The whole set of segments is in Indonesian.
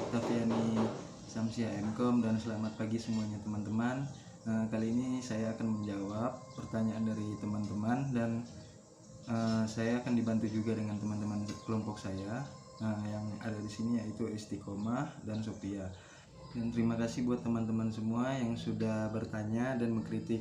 Oktaviani Samsia MKOM, dan selamat pagi semuanya teman-teman. Kali ini saya akan menjawab pertanyaan dari teman-teman, dan saya akan dibantu juga dengan teman-teman kelompok saya yang ada di sini, yaitu Istiqomah dan Sophia. Dan terima kasih buat teman-teman semua yang sudah bertanya dan mengkritik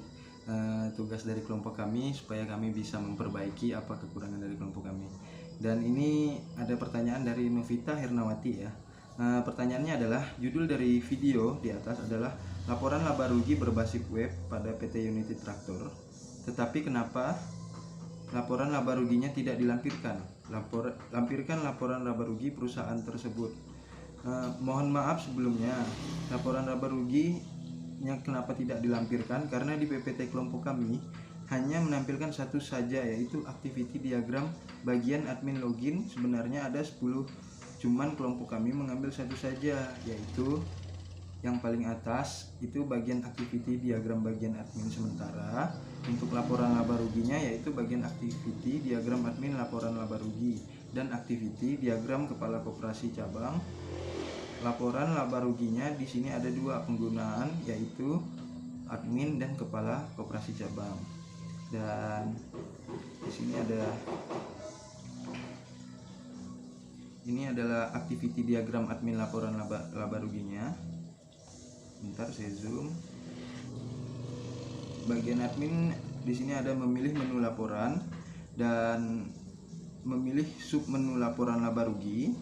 tugas dari kelompok kami supaya kami bisa memperbaiki apa kekurangan dari kelompok kami. Dan ini ada pertanyaan dari Novita Hernawati ya. Pertanyaannya adalah, judul dari video di atas adalah laporan laba rugi berbasis web pada PT Unity Traktor, tetapi kenapa laporan laba ruginya tidak dilampirkan? Lampirkan laporan laba rugi perusahaan tersebut. Mohon maaf sebelumnya, laporan laba ruginya kenapa tidak dilampirkan? Karena di PPT kelompok kami hanya menampilkan satu saja, yaitu activity diagram bagian admin login. Sebenarnya ada 10, cuman kelompok kami mengambil satu saja, yaitu yang paling atas itu bagian activity diagram bagian admin. Sementara untuk laporan laba ruginya yaitu bagian activity diagram admin laporan laba rugi dan activity diagram kepala koperasi cabang. Laporan laba ruginya di sini ada dua penggunaan, yaitu admin dan kepala koperasi cabang. Dan di sini ini adalah activity diagram admin laporan laba ruginya. Bentar saya zoom. Bagian admin di sini ada memilih menu laporan dan memilih sub menu laporan laba rugi.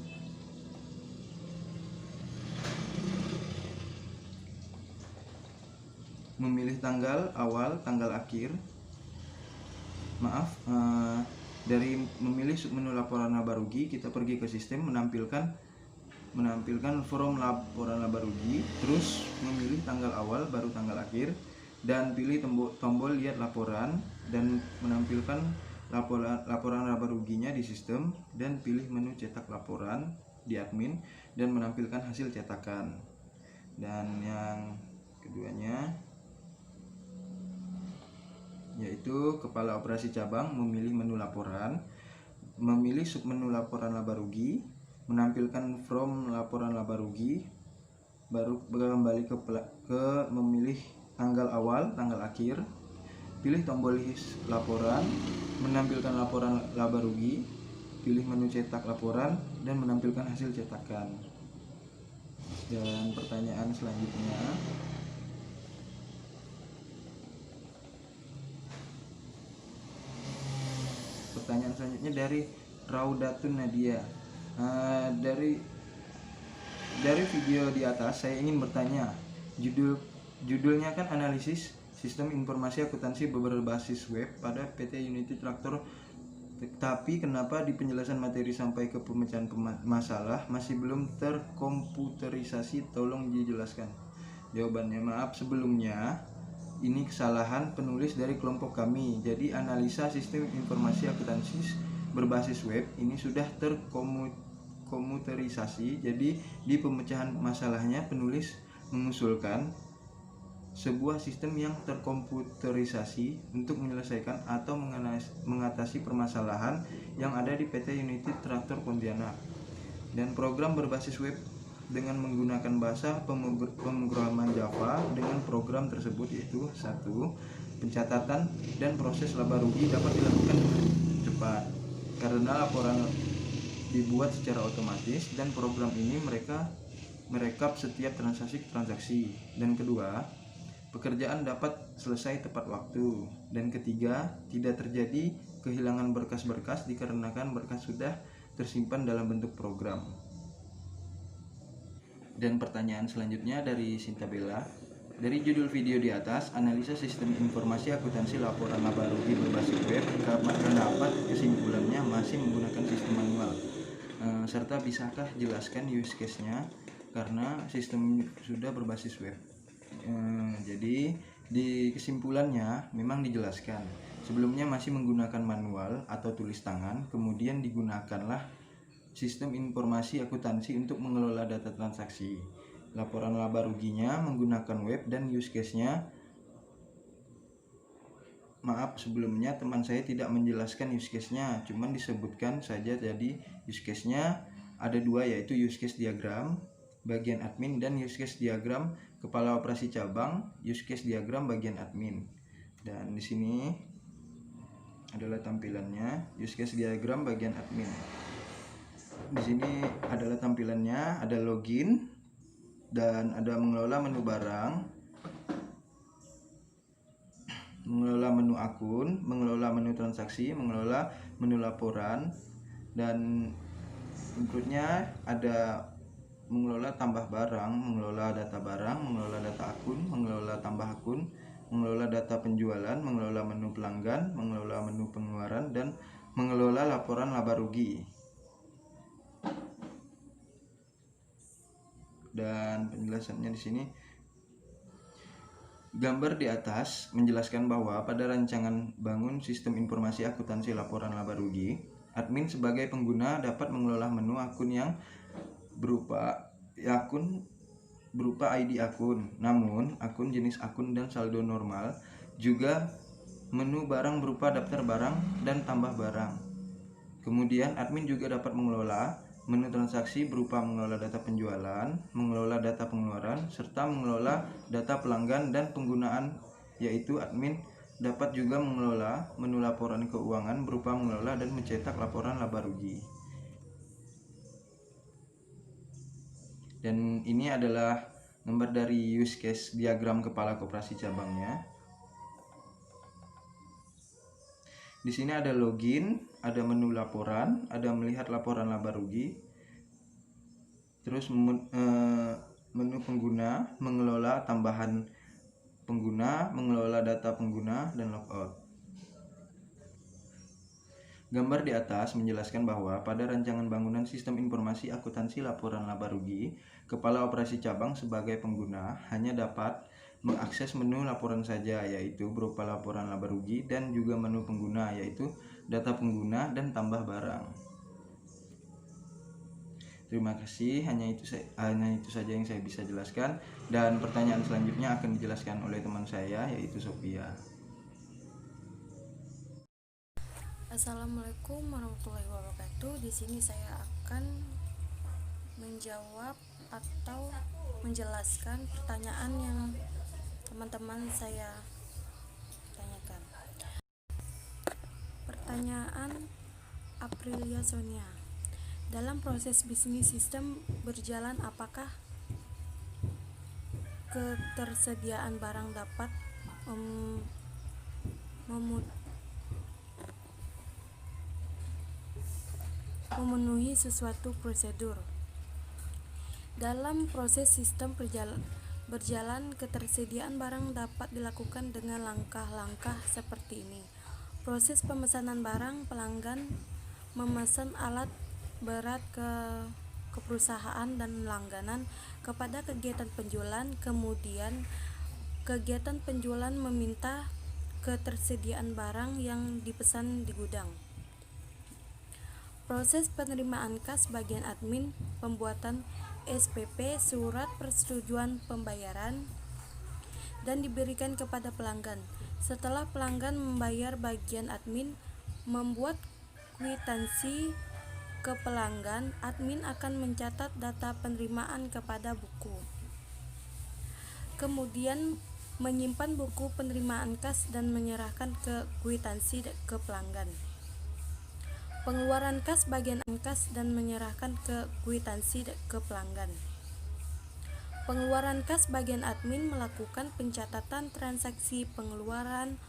Memilih tanggal awal, tanggal akhir. Dari memilih submenu laporan laba rugi, kita pergi ke sistem, menampilkan from laporan laba rugi, terus memilih tanggal awal baru tanggal akhir, dan pilih tombol lihat laporan dan menampilkan laporan laba ruginya di sistem, dan pilih menu cetak laporan di admin dan menampilkan hasil cetakan. Dan yang keduanya yaitu kepala operasi cabang, memilih menu laporan, memilih submenu laporan laba rugi, menampilkan from laporan laba rugi, baru kembali ke memilih tanggal awal, tanggal akhir, pilih tombol list laporan, menampilkan laporan laba rugi, pilih menu cetak laporan dan menampilkan hasil cetakan. Dan pertanyaan selanjutnya, dari Raudatun Nadia. Dari video di atas saya ingin bertanya, judulnya kan analisis sistem informasi akuntansi berbasis web pada PT Unity Traktor, tapi kenapa di penjelasan materi sampai ke pemecahan masalah masih belum terkomputerisasi? Tolong dijelaskan. Jawabannya, maaf sebelumnya, ini kesalahan penulis dari kelompok kami. Jadi analisa sistem informasi akuntansi berbasis web ini sudah terkomputerisasi. Jadi di pemecahan masalahnya penulis mengusulkan sebuah sistem yang terkomputerisasi untuk menyelesaikan atau mengatasi permasalahan yang ada di PT Unity Traktor Pontianak. Dan program berbasis web dengan menggunakan bahasa pemrograman Java dengan program tersebut, yaitu 1. Pencatatan dan proses laba rugi dapat dilakukan cepat karena laporan dibuat secara otomatis dan program ini merekap setiap transaksi. Dan kedua, pekerjaan dapat selesai tepat waktu. Dan ketiga, tidak terjadi kehilangan berkas-berkas dikarenakan berkas sudah tersimpan dalam bentuk program. Dan pertanyaan selanjutnya dari Sinta Bella. Dari judul video di atas, analisa sistem informasi akuntansi laporan laba rugi berbasis web, terdapat kesimpulannya masih menggunakan sistem manual. Serta bisakah jelaskan use case-nya karena sistem sudah berbasis web? Jadi di kesimpulannya memang dijelaskan sebelumnya masih menggunakan manual atau tulis tangan, kemudian digunakanlah sistem informasi akuntansi untuk mengelola data transaksi. Laporan laba ruginya menggunakan web dan use case-nya. Maaf sebelumnya teman saya tidak menjelaskan use case-nya, cuman disebutkan saja. Jadi use case-nya ada dua, yaitu use case diagram bagian admin, dan use case diagram kepala operasi cabang, use case diagram bagian admin. Dan di sini adalah tampilannya use case diagram bagian admin. Di sini adalah tampilannya, ada login dan ada mengelola menu barang, mengelola menu akun, mengelola menu transaksi, mengelola menu laporan, dan berikutnya ada mengelola tambah barang, mengelola data barang, mengelola data akun, mengelola tambah akun, mengelola data penjualan, mengelola menu pelanggan, mengelola menu pengeluaran, dan mengelola laporan laba rugi. Dan penjelasannya di sini, gambar di atas menjelaskan bahwa pada rancangan bangun sistem informasi akuntansi laporan laba rugi, admin sebagai pengguna dapat mengelola menu akun yang berupa ID akun, namun akun, jenis akun, dan saldo normal, juga menu barang berupa daftar barang dan tambah barang. Kemudian admin juga dapat mengelola menu transaksi berupa mengelola data penjualan, mengelola data pengeluaran, serta mengelola data pelanggan dan penggunaan, yaitu admin dapat juga mengelola menu laporan keuangan berupa mengelola dan mencetak laporan laba rugi. Dan ini adalah gambar dari use case diagram kepala koperasi cabangnya. Di sini ada login, ada menu laporan, ada melihat laporan laba rugi, terus menu pengguna, mengelola tambahan pengguna, mengelola data pengguna, dan logout. Gambar di atas menjelaskan bahwa pada rancangan bangunan sistem informasi akuntansi laporan laba rugi, kepala operasi cabang sebagai pengguna hanya dapat mengakses menu laporan saja, yaitu berupa laporan laba rugi, dan juga menu pengguna, yaitu data pengguna dan tambah barang. Terima kasih, hanya itu saja yang saya bisa jelaskan, dan pertanyaan selanjutnya akan dijelaskan oleh teman saya, yaitu Sophia. Assalamualaikum warahmatullahi wabarakatuh. Di sini saya akan menjawab atau menjelaskan pertanyaan yang teman-teman saya tanyakan. Pertanyaan Aprilia Sonia. Dalam proses bisnis sistem berjalan, apakah ketersediaan barang dapat memenuhi sesuatu prosedur? Dalam proses sistem berjalan, ketersediaan barang dapat dilakukan dengan langkah-langkah seperti ini. Proses pemesanan barang, pelanggan memesan alat berat ke perusahaan dan langganan kepada kegiatan penjualan, kemudian kegiatan penjualan meminta ketersediaan barang yang dipesan di gudang. Proses penerimaan kas bagian admin, pembuatan SPP, surat persetujuan pembayaran, dan diberikan kepada pelanggan. Setelah pelanggan membayar, bagian admin membuat kwitansi ke pelanggan. Admin akan mencatat data penerimaan kepada buku, kemudian menyimpan buku penerimaan kas dan menyerahkan ke kwitansi ke pelanggan. Pengeluaran kas bagian kas dan menyerahkan ke kwitansi ke pelanggan. Pengeluaran kas bagian admin melakukan pencatatan transaksi pengeluaran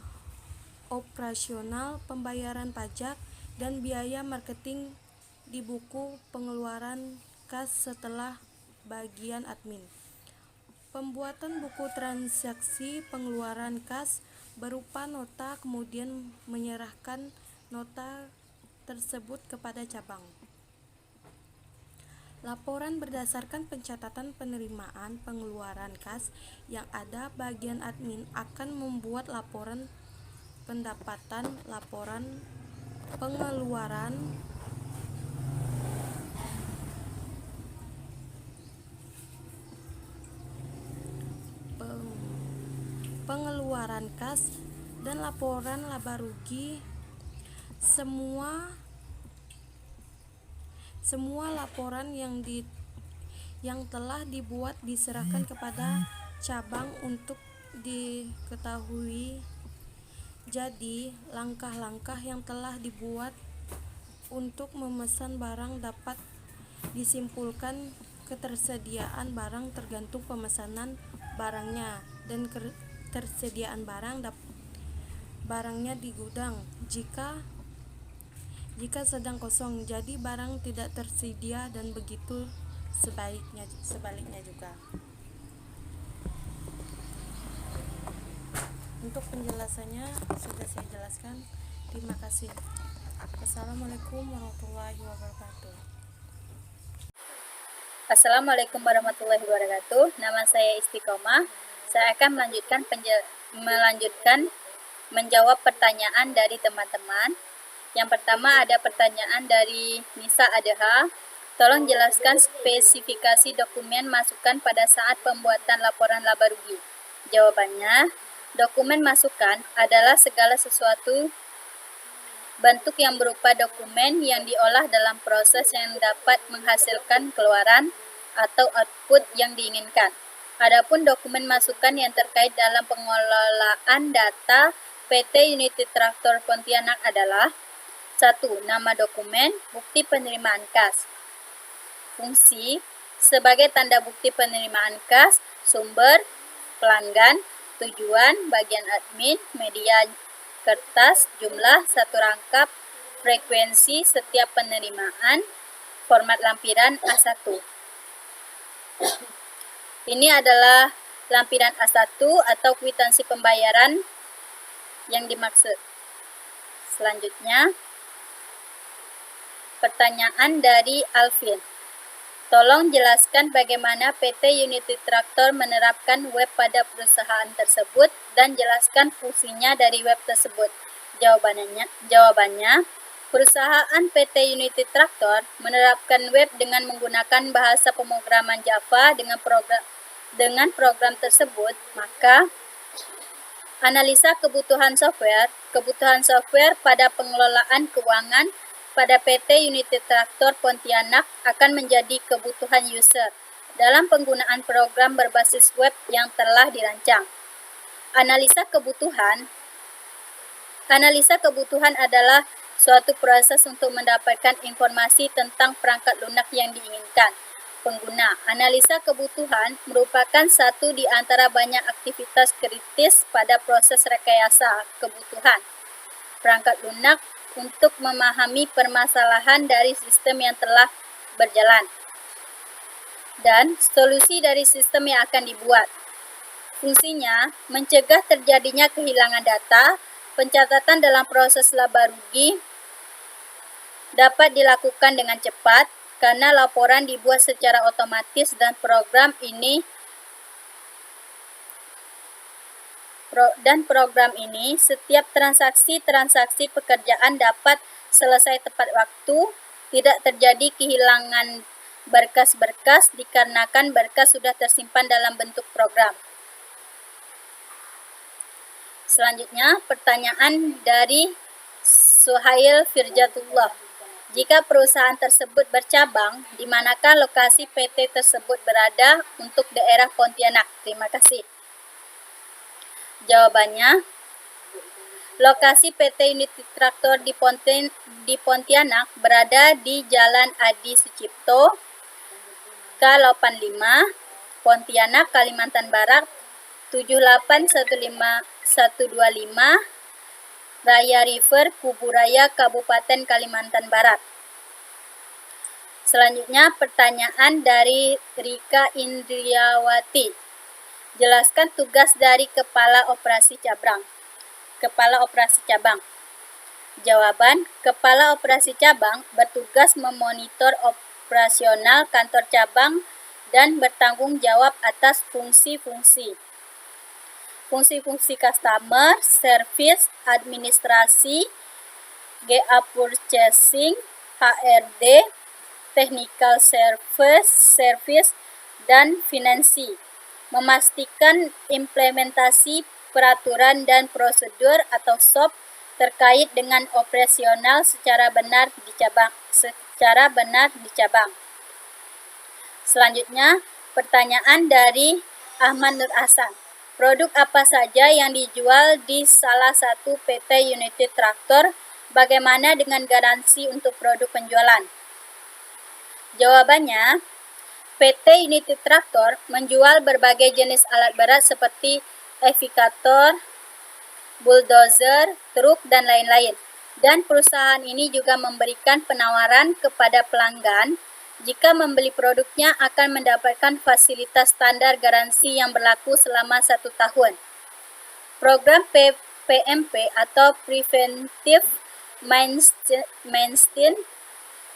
operasional, pembayaran pajak, dan biaya marketing di buku pengeluaran kas setelah bagian admin. Pembuatan buku transaksi pengeluaran kas berupa nota, kemudian menyerahkan nota tersebut kepada cabang. Laporan berdasarkan pencatatan penerimaan pengeluaran kas yang ada, bagian admin akan membuat laporan pendapatan, laporan pengeluaran, pengeluaran kas, dan laporan laba rugi. Semua laporan yang telah dibuat diserahkan kepada cabang untuk diketahui. Jadi, langkah-langkah yang telah dibuat untuk memesan barang dapat disimpulkan ketersediaan barang tergantung pemesanan barangnya dan ketersediaan barangnya di gudang. Jika sedang kosong, jadi barang tidak tersedia, dan begitu sebaliknya juga. Untuk penjelasannya sudah saya jelaskan. Terima kasih. Assalamualaikum warahmatullahi wabarakatuh. Assalamualaikum warahmatullahi wabarakatuh. Nama saya Istiqomah. Saya akan melanjutkan menjawab pertanyaan dari teman-teman. Yang pertama ada pertanyaan dari Nisa Adeha. Tolong jelaskan spesifikasi dokumen masukan pada saat pembuatan laporan laba rugi. Jawabannya, dokumen masukan adalah segala sesuatu bentuk yang berupa dokumen yang diolah dalam proses yang dapat menghasilkan keluaran atau output yang diinginkan. Adapun dokumen masukan yang terkait dalam pengelolaan data PT United Tractor Pontianak adalah 1. Nama dokumen, bukti penerimaan kas. Fungsi, sebagai tanda bukti penerimaan kas, sumber, pelanggan, tujuan, bagian admin, media kertas, jumlah, satu rangkap, frekuensi setiap penerimaan, format lampiran A1. Ini adalah lampiran A1 atau kwitansi pembayaran yang dimaksud. Selanjutnya, pertanyaan dari Alvin. Tolong jelaskan bagaimana PT United Tractor menerapkan web pada perusahaan tersebut dan jelaskan fungsinya dari web tersebut. Jawabannya, perusahaan PT United Tractor menerapkan web dengan menggunakan bahasa pemrograman Java dengan program tersebut, maka analisa kebutuhan software pada pengelolaan keuangan pada PT United Tractor Pontianak akan menjadi kebutuhan user dalam penggunaan program berbasis web yang telah dirancang. Analisa kebutuhan adalah suatu proses untuk mendapatkan informasi tentang perangkat lunak yang diinginkan pengguna. Analisa kebutuhan merupakan satu di antara banyak aktivitas kritis pada proses rekayasa kebutuhan perangkat lunak untuk memahami permasalahan dari sistem yang telah berjalan dan solusi dari sistem yang akan dibuat. Fungsinya, mencegah terjadinya kehilangan data. Pencatatan dalam proses laba rugi dapat dilakukan dengan cepat karena laporan dibuat secara otomatis dan program ini setiap transaksi pekerjaan dapat selesai tepat waktu, tidak terjadi kehilangan berkas-berkas dikarenakan berkas sudah tersimpan dalam bentuk program. Selanjutnya, pertanyaan dari Suhail Firjatullah. Jika perusahaan tersebut bercabang, di manakah lokasi PT tersebut berada untuk daerah Pontianak? Terima kasih. Jawabannya, lokasi PT United Tractor di Pontianak berada di Jalan Adi Sucipto, K85, Pontianak, Kalimantan Barat, 7815125, Raya River, Kuburaya, Kabupaten Kalimantan Barat. Selanjutnya, pertanyaan dari Rika Indriawati. Jelaskan tugas dari Kepala Operasi Cabang. Jawaban, Kepala Operasi Cabang bertugas memonitor operasional kantor cabang dan bertanggung jawab atas fungsi-fungsi customer, service, administrasi, GA purchasing, HRD, technical service, dan finansi. Memastikan implementasi peraturan dan prosedur atau SOP terkait dengan operasional secara benar di cabang. Selanjutnya, pertanyaan dari Ahmad Nur Hasan. Produk apa saja yang dijual di salah satu PT United Tractor? Bagaimana dengan garansi untuk produk penjualan? Jawabannya, PT United Tractor menjual berbagai jenis alat berat seperti excavator, bulldozer, truk, dan lain-lain. Dan perusahaan ini juga memberikan penawaran kepada pelanggan jika membeli produknya akan mendapatkan fasilitas standar garansi yang berlaku selama 1 tahun. Program PMP atau Preventive Maintenance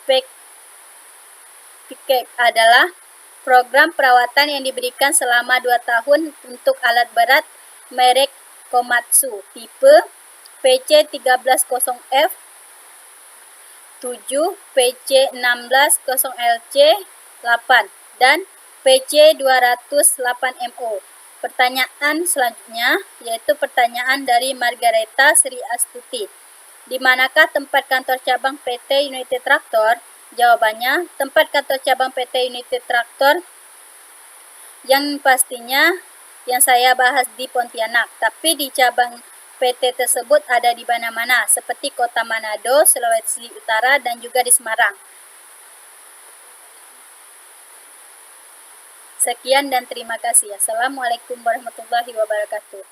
Package adalah program perawatan yang diberikan selama 2 tahun untuk alat berat merek Komatsu tipe PC310F 7, PC1600LC 8, dan PC208MO. Pertanyaan selanjutnya yaitu pertanyaan dari Margareta Sri Astuti. Di manakah tempat kantor cabang PT United Tractor? Jawabannya, tempat kantor cabang PT United Tractor yang pastinya yang saya bahas di Pontianak, tapi di cabang PT tersebut ada di mana-mana, seperti Kota Manado, Sulawesi Utara, dan juga di Semarang. Sekian dan terima kasih. Assalamualaikum warahmatullahi wabarakatuh.